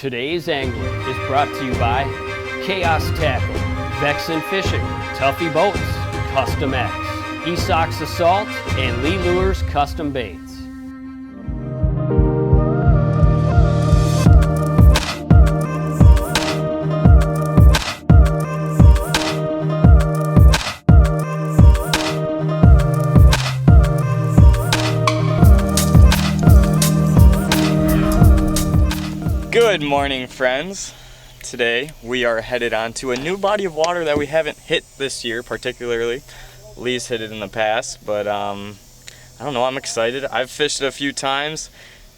Today's angling is brought to you by Chaos Tackle, Vexan Fishing, Tuffy Boats, Custom X, Esox Assault, and Lee Lures Custom Baits. Good morning, friends. Today we are headed on to a new body of water that we haven't hit this year particularly. Lee's hit it in the past, but I don't know, I'm excited. I've fished it a few times.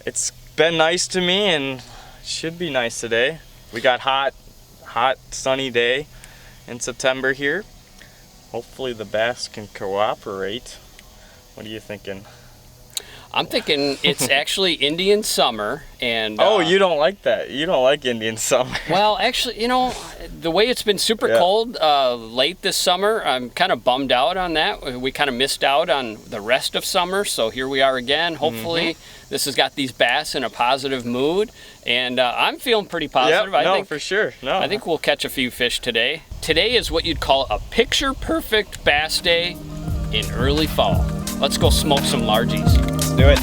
It's been nice to me and should be nice today. We got hot sunny day in September here. Hopefully the bass can cooperate. What are you thinking? I'm thinking it's actually Indian summer, and oh, you don't like that. You don't like Indian summer. Well, actually, you know, the way it's been super cold late this summer, I'm kind of bummed out on that. We kind of missed out on the rest of summer, so here we are again. Hopefully this has got these bass in a positive mood, and I'm feeling pretty positive. Yep, I think for sure. No, I think we'll catch a few fish today. Today is what you'd call a picture-perfect bass day in early fall. Let's go smoke some largies. Let's do it.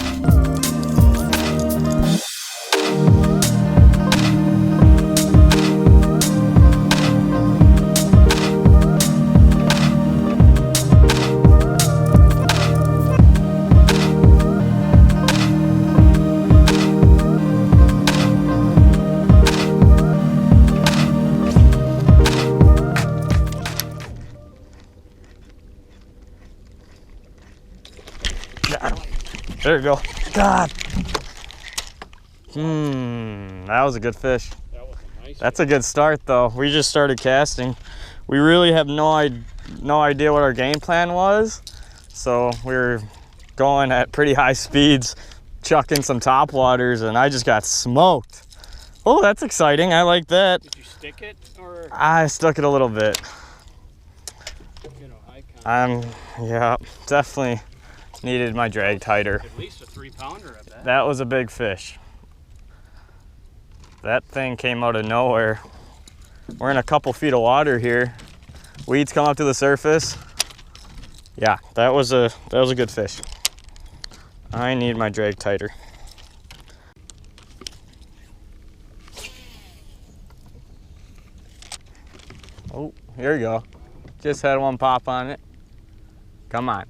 There you go. God. That was a good fish. That was a nice That's a good start though. We just started casting. We really have no idea what our game plan was. So we were going at pretty high speeds, chucking some topwaters, and I just got smoked. Oh, that's exciting. I like that. Did you stick it or? I stuck it a little bit. You know, yeah, definitely needed my drag tighter. At least a 3-pounder, I bet. That was a big fish. That thing came out of nowhere. We're in a couple feet of water here. Weeds come up to the surface. Yeah, that was a good fish. I need my drag tighter. Oh, here you go. Just had one pop on it. Come on.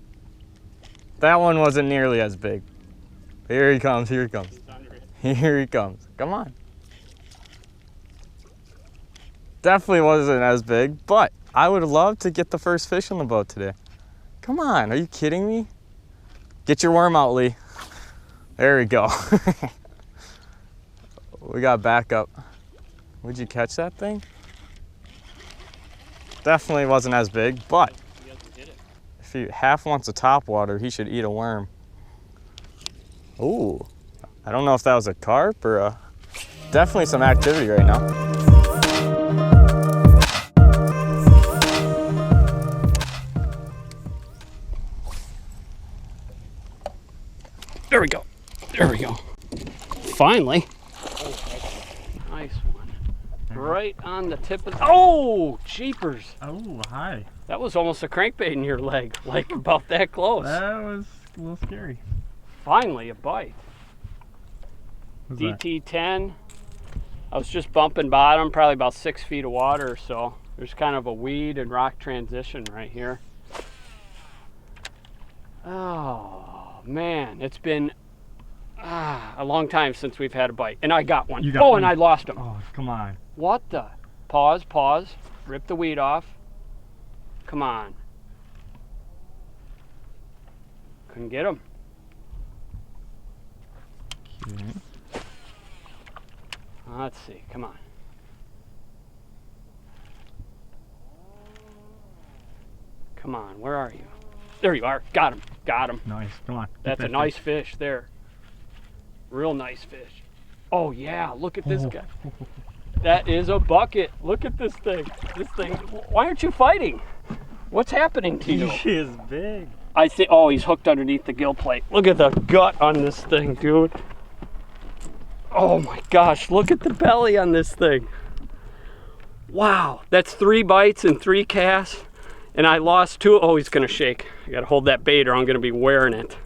That one wasn't nearly as big. Here he comes, here he comes. Here he comes. Come on. Definitely wasn't as big, but I would love to get the first fish on the boat today. Come on, are you kidding me? Get your worm out, Lee. There we go. We got backup. Would you catch that thing? Definitely wasn't as big, but if he half wants a topwater, he should eat a worm. Ooh, I don't know if that was a carp or definitely some activity right now. There we go. There we go. Finally. Nice one. Right on the tip of. Oh, jeepers. Oh, hi. That was almost a crankbait in your leg, like about that close. That was a little scary. Finally, a bite. What's DT10. I was just bumping bottom, probably about 6 feet of water, so there's kind of a weed and rock transition right here. Oh, man, it's been a long time since we've had a bite. And I got one. You got one? And I lost him. Oh, come on. What the? Pause. Rip the weed off. Come on. Couldn't get him. Okay. Let's see. Come on. Come on. Where are you? There you are. Got him. Got him. Nice. Come on. That's a nice fish there. Real nice fish. Oh, yeah. Look at this guy. That is a bucket. Look at this thing. Why aren't you fighting? What's happening to you? He is big. I think, oh, he's hooked underneath the gill plate. Look at the gut on this thing, dude. Oh my gosh, look at the belly on this thing. Wow, that's 3 bites and 3 casts, and I lost 2. Oh, he's gonna shake. I gotta hold that bait or I'm gonna be wearing it.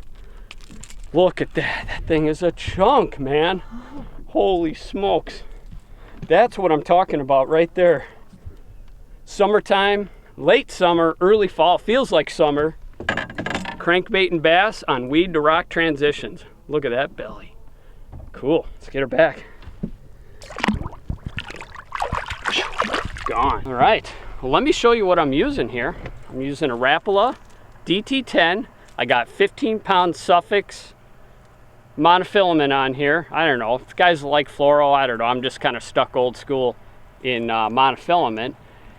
Look at that. That thing is a chunk, man. Holy smokes. That's what I'm talking about right there. Summertime, late summer, early fall, feels like summer. Crankbait and bass on weed to rock transitions. Look at that belly. Cool, let's get her back. Gone. All right, well, let me show you what I'm using here. I'm using a Rapala DT10. I got 15-pound Suffix monofilament on here. I don't know, if guys like fluoro, I don't know. I'm just kind of stuck old school in monofilament.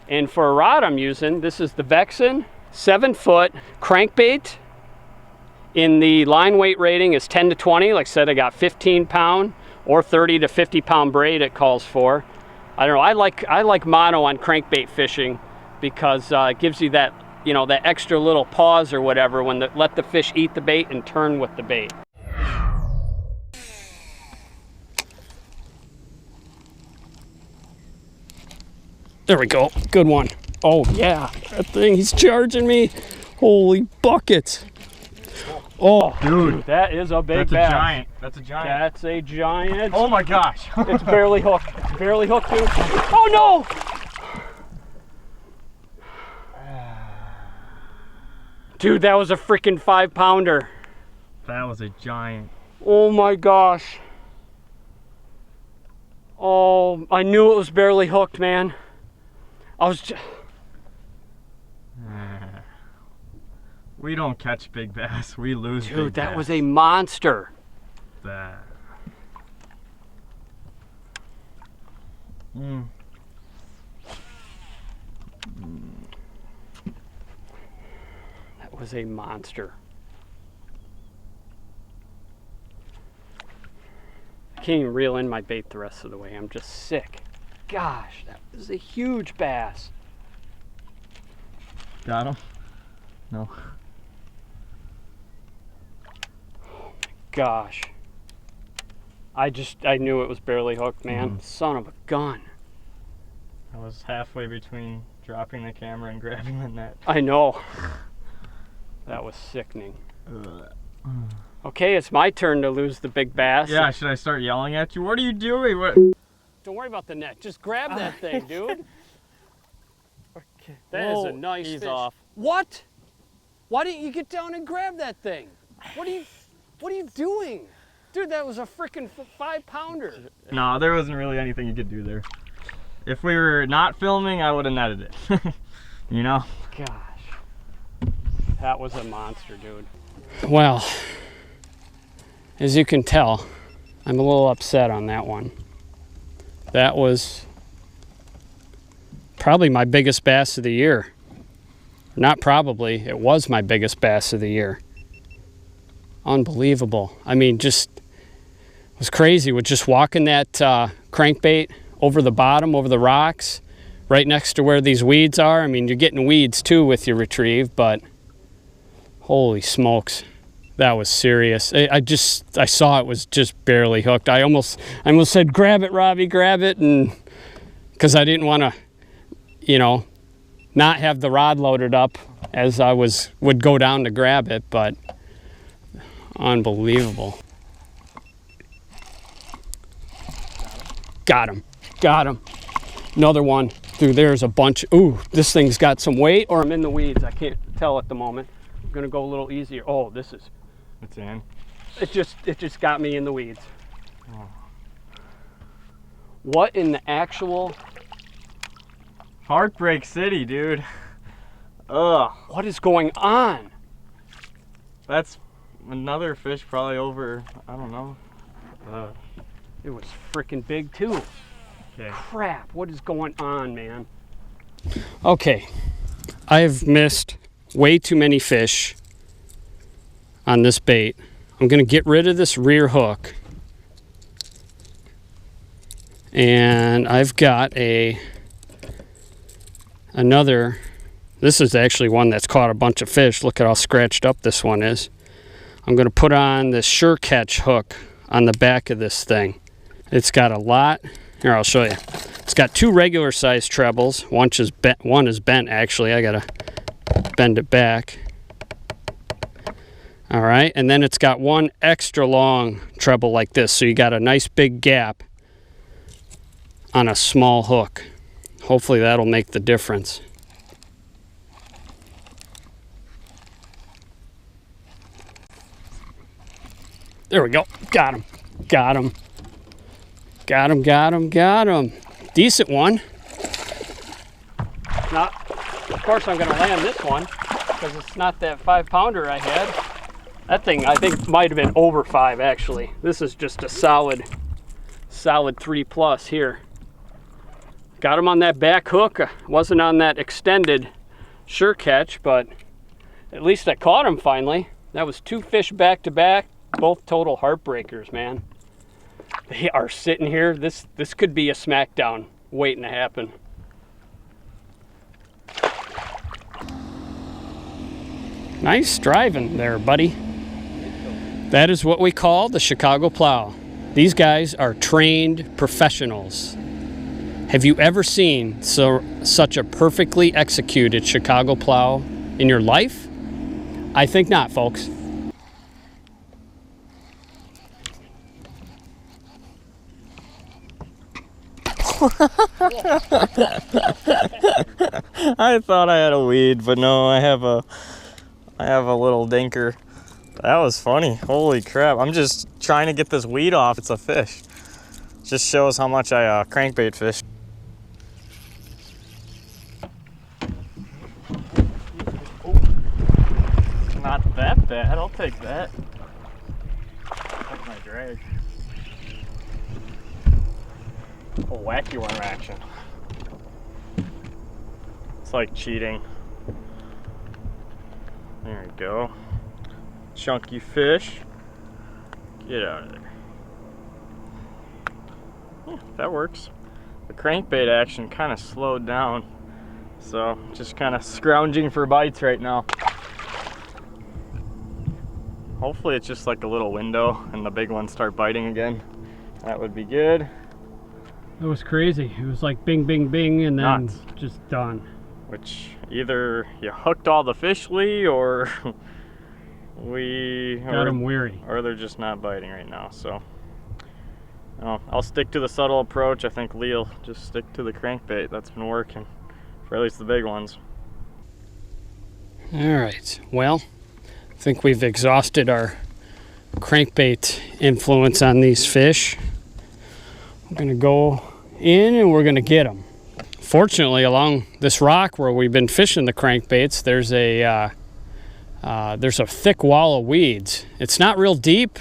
And for a rod I'm using, this is the Vexan 7-foot crankbait. In the line weight rating is 10 to 20. Like I said, I got 15-pound or 30 to 50-pound braid it calls for. I don't know, I like mono on crankbait fishing because it gives you that, you know, that extra little pause or whatever when let the fish eat the bait and turn with the bait. There we go, good one. Oh yeah, that thing, he's charging me. Holy buckets. Oh, dude, that is a big bass. That's a giant. That's a giant. That's a giant. Oh my gosh. It's barely hooked. It's barely hooked, dude. Oh no! Dude, that was a freaking 5-pounder. That was a giant. Oh my gosh. Oh, I knew it was barely hooked, man. I was just... We don't catch big bass. We lose big bass. Dude, that was a monster. That. That was a monster. I can't even reel in my bait the rest of the way. I'm just sick. Gosh, that was a huge bass. Got him? No. Gosh. I knew it was barely hooked, man. Son of a gun. I was halfway between dropping the camera and grabbing the net. I know. That was sickening. Okay, it's my turn to lose the big bass. Yeah, should I start yelling at you? What are you doing? What? Don't worry about the net. Just grab that thing, dude. Okay. That is a nice he's fish. off. What? Why didn't you get down and grab that thing? What are you doing? Dude, that was a freaking 5-pounder. No, there wasn't really anything you could do there. If we were not filming, I would have netted it. You know? Gosh. That was a monster, dude. Well, as you can tell, I'm a little upset on that one. That was probably my biggest bass of the year. Not probably, it was my biggest bass of the year. Unbelievable. I mean, just it was crazy with just walking that crankbait over the bottom, over the rocks, right next to where these weeds are. I mean, you're getting weeds too with your retrieve, but holy smokes, that was serious. I saw it was just barely hooked. I almost said, grab it, Robbie, grab it, and because I didn't want to, you know, not have the rod loaded up as I would go down to grab it, but unbelievable. Got him. Got him. Another one. Dude, there's a bunch. Ooh, this thing's got some weight, or I'm in the weeds. I can't tell at the moment. I'm gonna go a little easier. Oh, this is. It's in. It just got me in the weeds. Oh. What in the actual? Heartbreak City, dude. Ugh. What is going on? That's another fish probably over, I don't know. It was freaking big too. Okay. Crap, what is going on, man? Okay, I've missed way too many fish on this bait. I'm gonna get rid of this rear hook. And I've got another, this is actually one that's caught a bunch of fish. Look at how scratched up this one is. I'm gonna put on this Sure Catch hook on the back of this thing. It's got a lot. Here, I'll show you. It's got 2 regular size trebles. One is bent actually. I gotta bend it back. All right, and then it's got 1 extra long treble like this, so you got a nice big gap on a small hook. Hopefully that'll make the difference. There we go. Got him. Got him. Got him, got him, got him. Decent one. Not, of course I'm gonna land this one because it's not that 5-pounder I had. That thing I think might have been over 5 actually. This is just a solid 3+ here. Got him on that back hook. Wasn't on that extended sure catch, but at least I caught him finally. That was 2 fish back to back, both total heartbreakers, man. They are sitting here. This could be a smackdown waiting to happen. Nice driving there, buddy. That is what we call the Chicago plow. These guys are trained professionals. Have you ever seen such a perfectly executed Chicago plow in your life? I think not, folks. I thought I had a weed, but no, I have a little dinker. That was funny. Holy crap. I'm just trying to get this weed off. It's a fish. Just shows how much I crankbait fish. Not that bad. I'll take that. That's my drag. A wacky worm action. It's like cheating. There we go. Chunky fish. Get out of there. Yeah, that works. The crankbait action kind of slowed down, so just kind of scrounging for bites right now. Hopefully it's just like a little window and the big ones start biting again. That would be good. It was crazy. It was like bing, bing, bing, and then Nuts. just done. Which either you hooked all the fish, Lee, or got them weary, or they're just not biting right now. So I'll stick to the subtle approach. I think Lee will just stick to the crankbait. That's been working for at least the big ones. All right. Well, I think we've exhausted our crankbait influence on these fish. We're gonna go in and we're gonna get them. Fortunately, along this rock where we've been fishing the crankbaits, there's a thick wall of weeds. It's not real deep.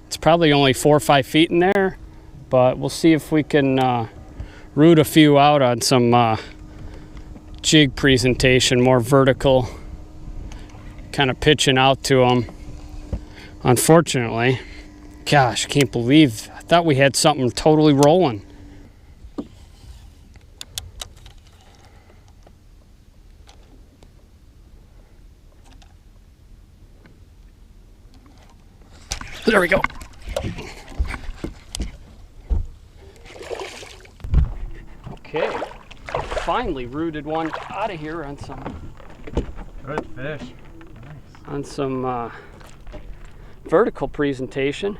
It's probably only 4 or 5 feet in there, but we'll see if we can root a few out on some jig presentation, more vertical, kind of pitching out to them. Unfortunately, gosh, I can't believe, I thought we had something totally rolling. There we go. Okay, finally rooted one out of here on some Good fish. Nice. On some vertical presentation.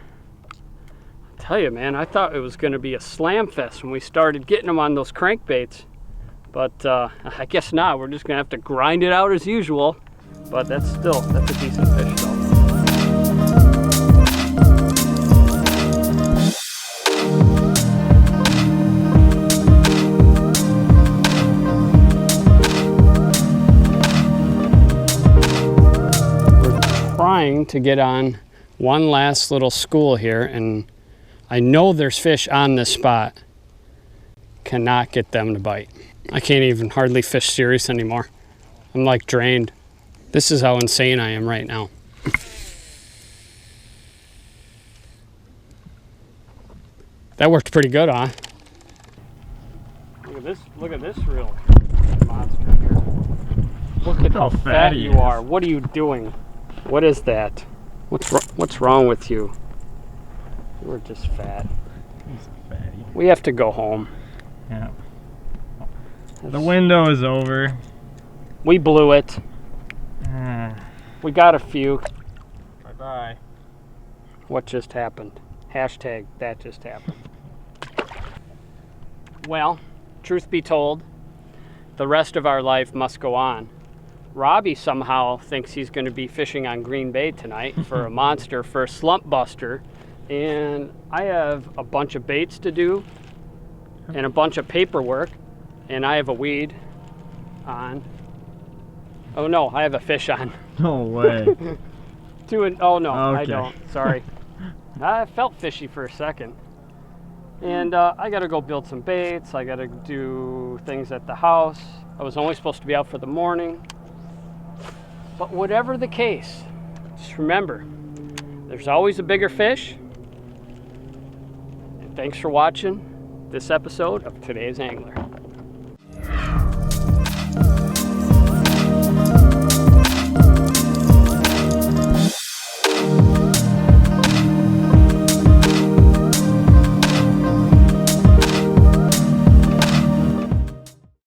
I tell you, man, I thought it was going to be a slam fest when we started getting them on those crankbaits, but I guess not. We're just going to have to grind it out as usual. But that's a decent fish though. Trying to get on one last little school here, and I know there's fish on this spot. Cannot get them to bite. I can't even hardly fish serious anymore. I'm like drained. This is how insane I am right now. That worked pretty good, huh? Look at this real monster here. Look at how fat you are. What are you doing? What is that? What's wrong with you? You're just fat. He's a We have to go home. Yeah. The window is over. We blew it. Ah, We got a few. bye-bye. What just happened? Hashtag that just happened. Well, truth be told, the rest of our life must go on. Robbie somehow thinks he's going to be fishing on Green Bay tonight for a monster, for a slump buster. And I have a bunch of baits to do and a bunch of paperwork. And I have a weed on. Oh no, I have a fish on. No way. Oh no, I Okay. don't. Sorry. I felt fishy for a second. And I gotta go build some baits. I gotta do things at the house. I was only supposed to be out for the morning. But whatever the case, just remember, there's always a bigger fish. And thanks for watching this episode of Today's Angler.